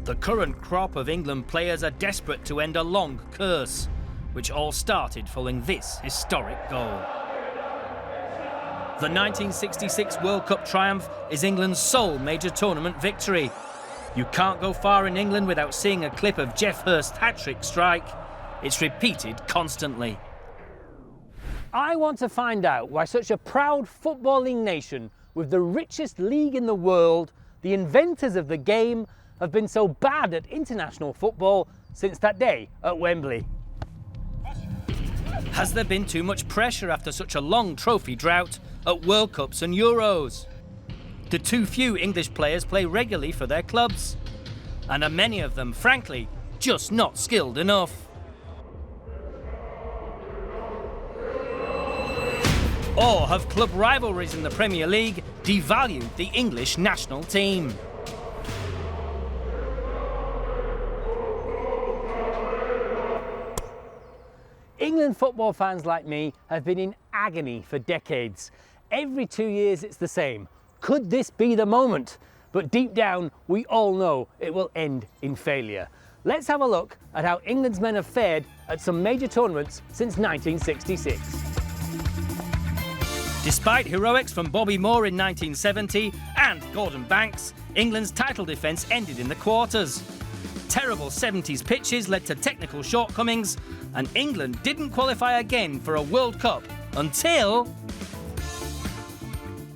The current crop of England players are desperate to end a long curse, which all started following this historic goal. The 1966 World Cup triumph is England's sole major tournament victory. You can't go far in England without seeing a clip of Geoff Hurst's hat-trick strike. It's repeated constantly. I want to find out why such a proud footballing nation with the richest league in the world, the inventors of the game, have been so bad at international football since that day at Wembley. Has there been too much pressure after such a long trophy drought at World Cups and Euros? Do too few English players play regularly for their clubs? And are many of them, frankly, just not skilled enough? Or have club rivalries in the Premier League devalued the English national team? England football fans like me have been in agony for decades. Every 2 years it's the same. Could this be the moment? But deep down, we all know it will end in failure. Let's have a look at how England's men have fared at some major tournaments since 1966. Despite heroics from Bobby Moore in 1970 and Gordon Banks, England's title defence ended in the quarters. Terrible 70s pitches led to technical shortcomings, and England didn't qualify again for a World Cup until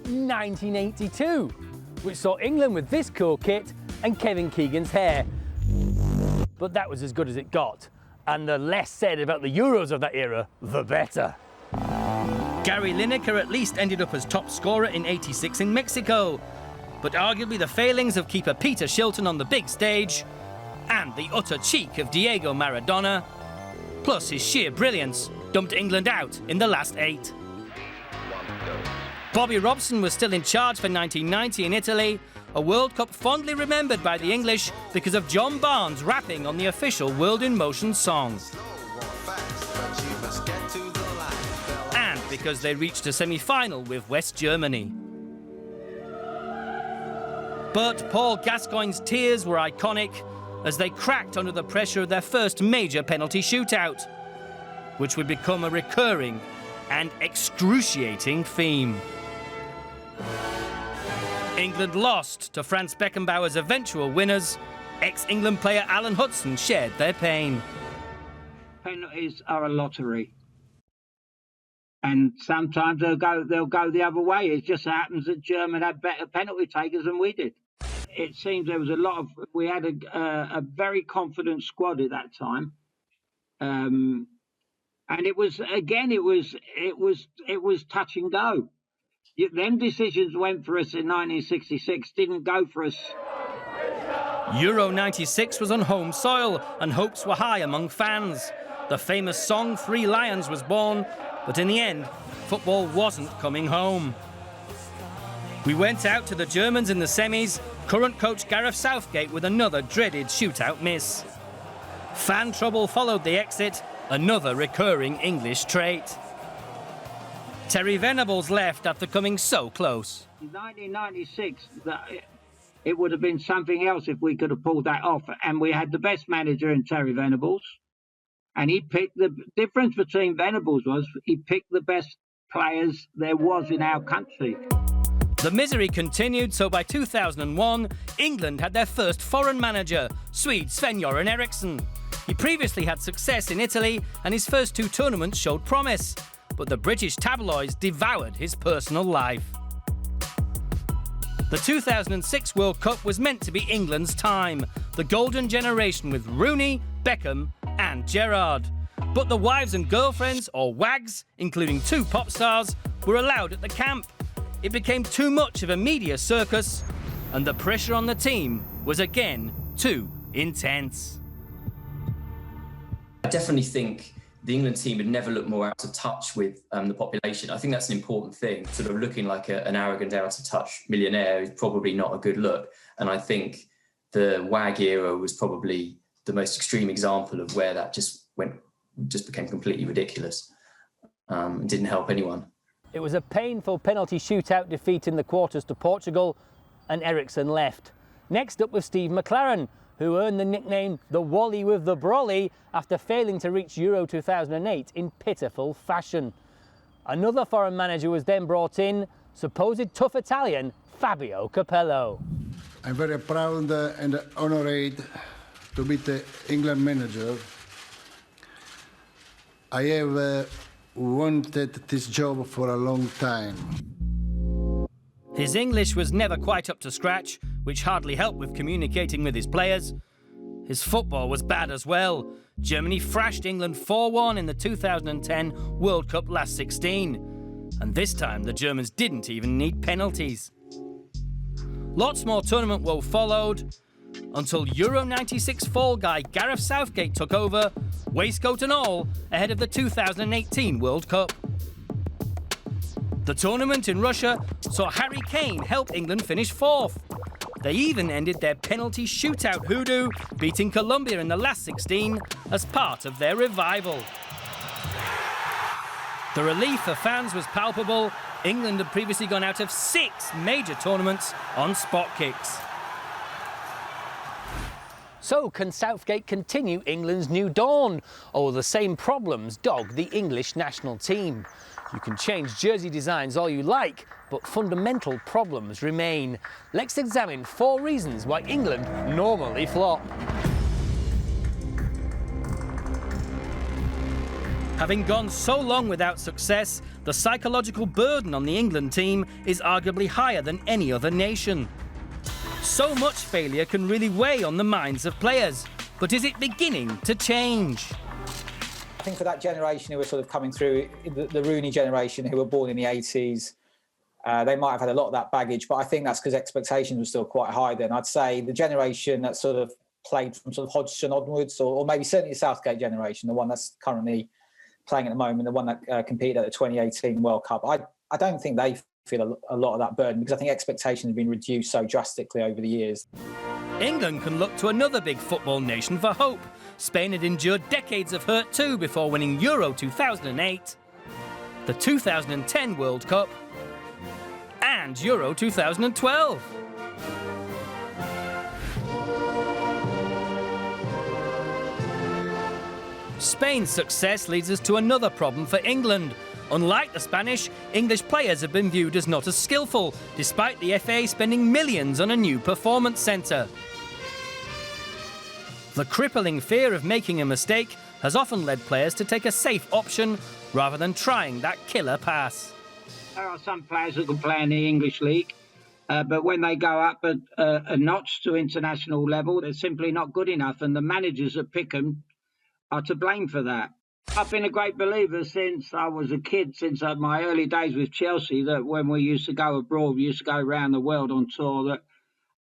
1982, which saw England with this cool kit and Kevin Keegan's hair. But that was as good as it got, and the less said about the Euros of that era, the better. Gary Lineker at least ended up as top scorer in '86 in Mexico, but arguably the failings of keeper Peter Shilton on the big stage, and the utter cheek of Diego Maradona, plus his sheer brilliance, dumped England out in the last 8. Bobby Robson was still in charge for 1990 in Italy, a World Cup fondly remembered by the English because of John Barnes rapping on the official World in Motion song. And because they reached a semi-final with West Germany. But Paul Gascoigne's tears were iconic as they cracked under the pressure of their first major penalty shootout, which would become a recurring and excruciating theme. England lost to Franz Beckenbauer's eventual winners. Ex-England player Alan Hudson shared their pain. Penalties are a lottery, and sometimes they'll go the other way. It just happens that Germany had better penalty takers than we did. It seems there was we had a very confident squad at that time, and it was touch and go. Them decisions went for us in 1966, didn't go for us. Euro 96 was on home soil and hopes were high among fans. The famous song Three Lions was born, but in the end, football wasn't coming home. We went out to the Germans in the semis, current coach Gareth Southgate with another dreaded shootout miss. Fan trouble followed the exit, another recurring English trait. Terry Venables left after coming so close. In 1996, it would have been something else if we could have pulled that off, and we had the best manager in Terry Venables, and he picked the difference between Venables was he picked the best players there was in our country. The misery continued, so by 2001, England had their first foreign manager, Swede Sven-Göran Eriksson. He previously had success in Italy, and his first 2 tournaments showed promise. But the British tabloids devoured his personal life. The 2006 World Cup was meant to be England's time, the golden generation with Rooney, Beckham and Gerrard. But the wives and girlfriends, or wags, including 2 pop stars, were allowed at the camp. It became too much of a media circus, and the pressure on the team was again too intense. I definitely think the England team had never looked more out of touch with the population. I think that's an important thing. Sort of looking like an arrogant, out of touch millionaire is probably not a good look. And I think the WAG era was probably the most extreme example of where that just became completely ridiculous and didn't help anyone. It was a painful penalty shootout defeat in the quarters to Portugal, and Eriksson left. Next up was Steve McClaren, who earned the nickname the Wally with the Brolly after failing to reach Euro 2008 in pitiful fashion. Another foreign manager was then brought in, supposed tough Italian Fabio Capello. I'm very proud and honored to be the England manager. I have wanted this job for a long time. His English was never quite up to scratch, which hardly helped with communicating with his players. His football was bad as well. Germany thrashed England 4-1 in the 2010 World Cup last 16. And this time the Germans didn't even need penalties. Lots more tournament woe followed, until Euro 96 fall guy Gareth Southgate took over, waistcoat and all, ahead of the 2018 World Cup. The tournament in Russia saw Harry Kane help England finish 4th. They even ended their penalty shootout hoodoo, beating Colombia in the last 16 as part of their revival. The relief for fans was palpable. England had previously gone out of 6 major tournaments on spot kicks. So can Southgate continue England's new dawn? Or the same problems dog the English national team? You can change jersey designs all you like, but fundamental problems remain. Let's examine 4 reasons why England normally flop. Having gone so long without success, the psychological burden on the England team is arguably higher than any other nation. So much failure can really weigh on the minds of players, but is it beginning to change? I think for that generation who were sort of coming through, the Rooney generation who were born in the 80s, they might have had a lot of that baggage, but I think that's because expectations were still quite high then. I'd say the generation that sort of played from sort of Hodgson onwards, or maybe certainly the Southgate generation, the one that's currently playing at the moment, the one that competed at the 2018 World Cup, I don't think they feel a lot of that burden, because I think expectations have been reduced so drastically over the years. England can look to another big football nation for hope. Spain had endured decades of hurt too before winning Euro 2008, the 2010 World Cup, and Euro 2012. Spain's success leads us to another problem for England. Unlike the Spanish, English players have been viewed as not as skillful, despite the FA spending millions on a new performance centre. The crippling fear of making a mistake has often led players to take a safe option rather than trying that killer pass. There are some players who can play in the English league, but when they go up a notch to international level, they're simply not good enough, and the managers that pick them are to blame for that. I've been a great believer since I was a kid, since my early days with Chelsea, that when we used to go abroad, we used to go around the world on tour,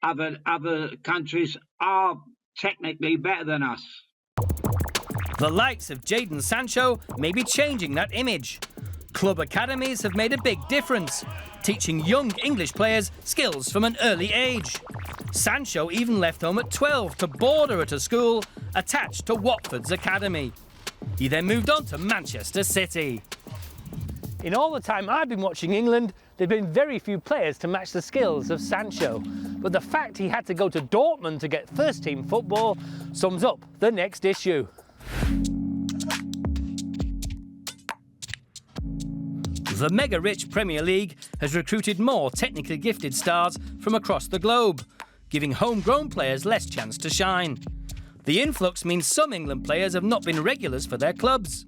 that other countries are technically better than us. The likes of Jadon Sancho may be changing that image. Club academies have made a big difference, teaching young English players skills from an early age. Sancho even left home at 12 to boarder at a school attached to Watford's academy. He then moved on to Manchester City. In all the time I've been watching England, there have been very few players to match the skills of Sancho. But the fact he had to go to Dortmund to get first-team football sums up the next issue. The mega-rich Premier League has recruited more technically gifted stars from across the globe, giving homegrown players less chance to shine. The influx means some England players have not been regulars for their clubs.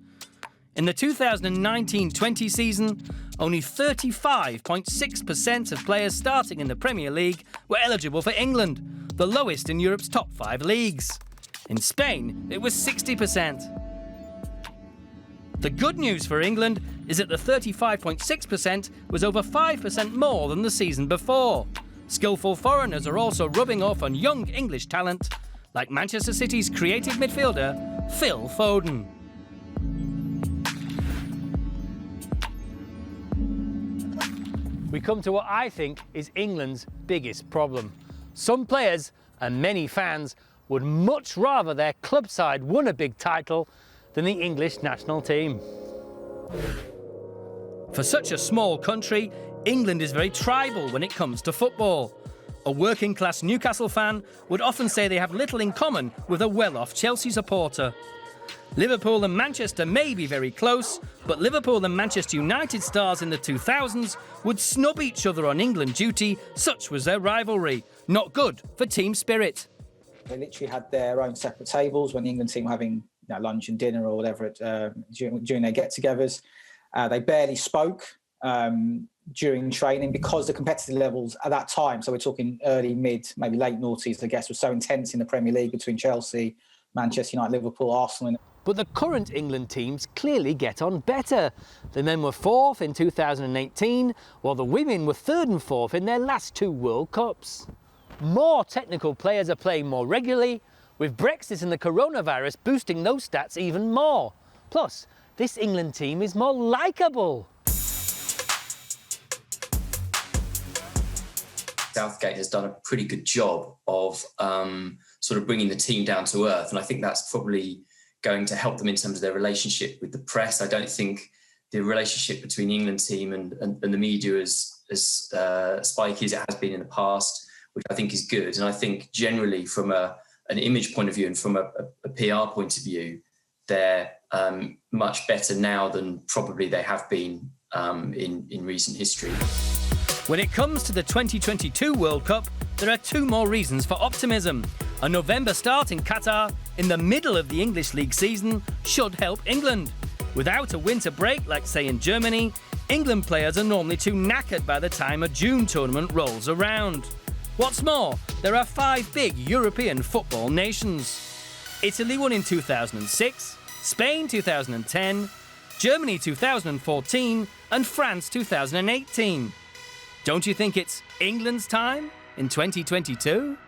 In the 2019-20 season, only 35.6% of players starting in the Premier League were eligible for England, the lowest in Europe's top 5 leagues. In Spain, it was 60%. The good news for England is that the 35.6% was over 5% more than the season before. Skillful foreigners are also rubbing off on young English talent, like Manchester City's creative midfielder, Phil Foden. We come to what I think is England's biggest problem. Some players and many fans would much rather their club side won a big title than the English national team. For such a small country, England is very tribal when it comes to football. A working-class Newcastle fan would often say they have little in common with a well-off Chelsea supporter. Liverpool and Manchester may be very close, but Liverpool and Manchester United stars in the 2000s would snub each other on England duty, such was their rivalry. Not good for team spirit. They literally had their own separate tables when the England team were having lunch and dinner or whatever during their get-togethers. They barely spoke during training because the competitive levels at that time, so we're talking early, mid, maybe late noughties, I guess, was so intense in the Premier League between Chelsea, Manchester United, Liverpool, Arsenal. But the current England teams clearly get on better. The men were 4th in 2018, while the women were 3rd and 4th in their last 2 World Cups. More technical players are playing more regularly, with Brexit and the coronavirus boosting those stats even more. Plus, this England team is more likeable. Southgate has done a pretty good job of sort of bringing the team down to earth. And I think that's probably going to help them in terms of their relationship with the press. I don't think the relationship between the England team and the media is as spiky as it has been in the past, which I think is good. And I think generally from an image point of view and from a PR point of view, they're much better now than probably they have been in recent history. When it comes to the 2022 World Cup, there are 2 more reasons for optimism. A November start in Qatar, in the middle of the English League season, should help England. Without a winter break, like say in Germany, England players are normally too knackered by the time a June tournament rolls around. What's more, there are 5 big European football nations. Italy won in 2006, Spain 2010, Germany 2014, and France 2018. Don't you think it's England's time in 2022?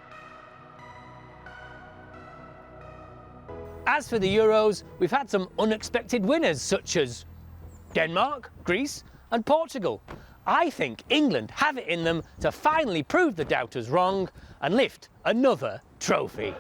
As for the Euros, we've had some unexpected winners such as Denmark, Greece and Portugal. I think England have it in them to finally prove the doubters wrong and lift another trophy.